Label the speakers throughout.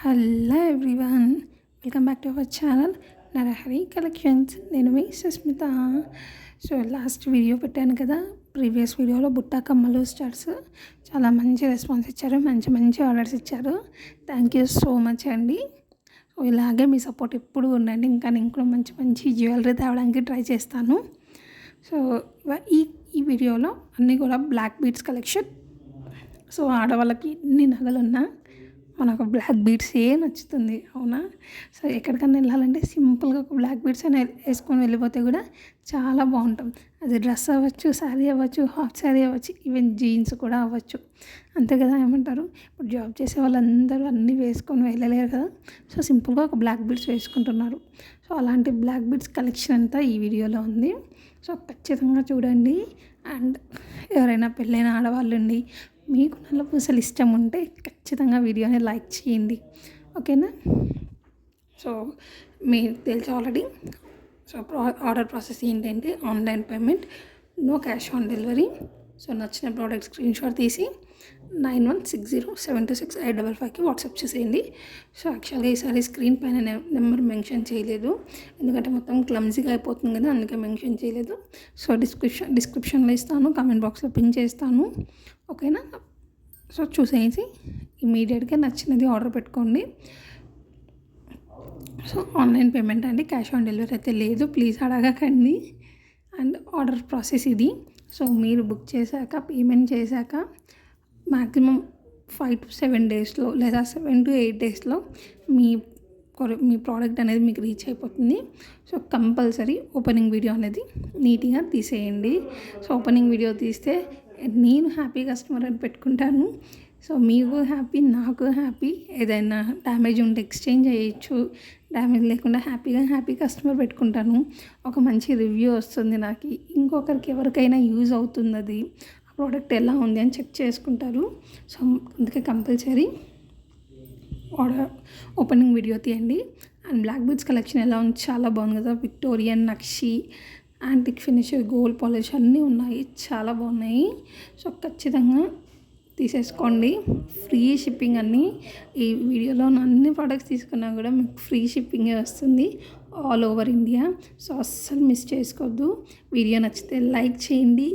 Speaker 1: Hello everyone, welcome back to our channel Narahari collections. నేను మీ Susmitha. So last video పెట్టాను కదా, previous వీడియోలో బుట్ట కమ్మలు స్టార్స్ చాలా మంచి రెస్పాన్స్ ఇచ్చారు, మంచి మంచి ఆర్డర్స్ ఇచ్చారు. థ్యాంక్ యూ సో మచ్ అండి. సో ఇలాగే మీ సపోర్ట్ ఎప్పుడు ఉండండి. ఇంకా నేను కూడా మంచి మంచి జ్యువెలరీ తేవడానికి ట్రై చేస్తాను. సో ఈ వీడియోలో అన్నీ కూడా బ్లాక్ బీడ్స్ కలెక్షన్. సో ఆడవాళ్ళకి ఎన్ని నగలున్నా మనకు బ్లాక్ బీడ్సే నచ్చుతుంది, అవునా? సో ఎక్కడికన్నా వెళ్ళాలంటే సింపుల్గా ఒక బ్లాక్ బీడ్స్ అని వేసుకొని వెళ్ళిపోతే కూడా చాలా బాగుంటాం. అది డ్రెస్ అవ్వచ్చు, శారీ అవ్వచ్చు, హాఫ్ శారీ అవ్వచ్చు, ఈవెన్ జీన్స్ కూడా అవ్వచ్చు. అంతే కదా, ఏమంటారు? ఇప్పుడు జాబ్ చేసే వాళ్ళందరూ అన్నీ వేసుకొని వెళ్ళలేరు కదా. సో సింపుల్గా ఒక బ్లాక్ బీడ్స్ వేసుకుంటున్నారు. సో అలాంటి బ్లాక్ బీడ్స్ కలెక్షన్ అంతా ఈ వీడియోలో ఉంది. సో ఖచ్చితంగా చూడండి. అండ్ ఎవరైనా పెళ్ళైన ఆడవాళ్ళు ఉండి మీకు నల్ల పూసలు ఇష్టం ఉంటే ఖచ్చితంగా వీడియోని లైక్ చేయండి, ఓకేనా? సో మీకు తెలుసు ఆల్రెడీ. సో ఆర్డర్ ప్రాసెస్ ఏంటంటే online payment, no cash on delivery. So నచ్చిన ప్రోడక్ట్ స్క్రీన్ షాట్ తీసి 9160726855కి వాట్సాప్ చేసేయండి. సో యాక్చువల్గా ఈసారి స్క్రీన్ పైన నెంబర్ మెన్షన్ చేయలేదు, ఎందుకంటే మొత్తం క్లమ్జీగా అయిపోతుంది కదా, అందుకే మెన్షన్ చేయలేదు. సో డిస్క్రిప్షన్లో ఇస్తాను, కామెంట్ బాక్స్లో పిన్ చేస్తాను, ఓకేనా? సో చూసేసి ఇమీడియట్గా నచ్చినది ఆర్డర్ పెట్టుకోండి. సో ఆన్లైన్ పేమెంట్ అండి, క్యాష్ ఆన్ డెలివరీ అయితే లేదు, ప్లీజ్ అడగకండి. అండ్ ఆర్డర్ ప్రాసెస్ ఇది. సో మీరు బుక్ చేశాక, పేమెంట్ చేశాక మ్యాక్సిమం 5 to 7 డేస్లో లేదా 7 to 8 డేస్లో మీ ప్రోడక్ట్ అనేది మీకు రీచ్ అయిపోతుంది. సో కంపల్సరీ ఓపెనింగ్ వీడియో అనేది నీట్గా తీసేయండి. సో ఓపెనింగ్ వీడియో తీస్తే నేను హ్యాపీ కస్టమర్ అని పెట్టుకుంటాను. సో మీకు హ్యాపీ, నాకు హ్యాపీ. ఏదైనా డ్యామేజ్ ఉంటే ఎక్స్చేంజ్ చేయొచ్చు, డ్యామేజ్ లేకుండా హ్యాపీ కస్టమర్ పెట్టుకుంటాను. ఒక మంచి రివ్యూ వస్తుంది నాకు, ఇంకొకరికి ఎవరికైనా యూజ్ అవుతుంది, అది ఆ ప్రోడక్ట్ ఎలా ఉంది అని చెక్ చేసుకుంటారు. సో అందుకే కంపల్సరీ ఆర్డర్ ఓపెనింగ్ వీడియో తీయండి. అండ్ బ్లాక్ బీడ్స్ కలెక్షన్ ఎలా ఉంది, చాలా బాగుంది కదా. విక్టోరియన్, నక్షి, యాంటిక్ ఫినిష్, గోల్డ్ పాలిష్ అన్నీ ఉన్నాయి, చాలా బాగున్నాయి. సో ఖచ్చితంగా తీసేసుకోండి. ఫ్రీ షిప్పింగ్ అన్నీ. ఈ వీడియోలో అన్ని ప్రోడక్ట్స్ తీసుకున్నా కూడా మీకు ఫ్రీ షిప్పింగే వస్తుంది ఆల్ ఓవర్ ఇండియా. సో అస్సలు మిస్ చేసుకోవద్దు. వీడియో నచ్చితే లైక్ చేయండి,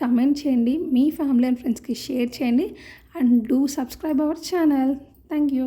Speaker 1: కమెంట్ చేయండి, మీ ఫ్యామిలీ అండ్ ఫ్రెండ్స్కి షేర్ చేయండి. And do subscribe our channel. Thank you.